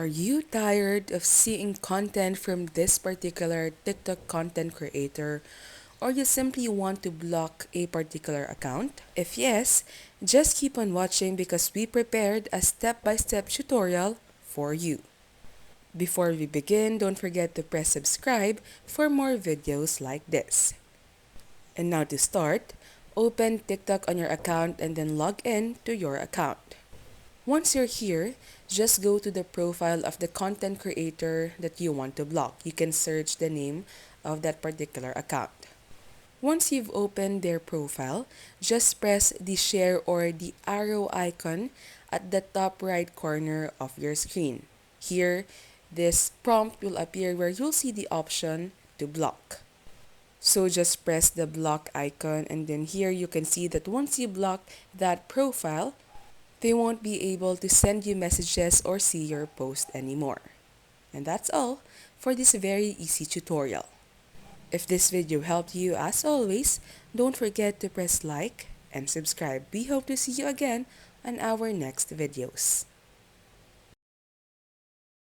Are you tired of seeing content from this particular TikTok content creator, or you simply want to block a particular account? If yes, just keep on watching because we prepared a step-by-step tutorial for you. Before we begin, don't forget to press subscribe for more videos like this. And now to start, open TikTok on your account and then log in to your account. Once you're here, just go to the profile of the content creator that you want to block. You can search the name of that particular account. Once you've opened their profile, just press the share or the arrow icon at the top right corner of your screen. Here, this prompt will appear where you'll see the option to block. So just press the block icon, and then here you can see that once you block that profile, they won't be able to send you messages or see your post anymore. And that's all for this very easy tutorial. If this video helped you, as always, don't forget to press like and subscribe. We hope to see you again on our next videos.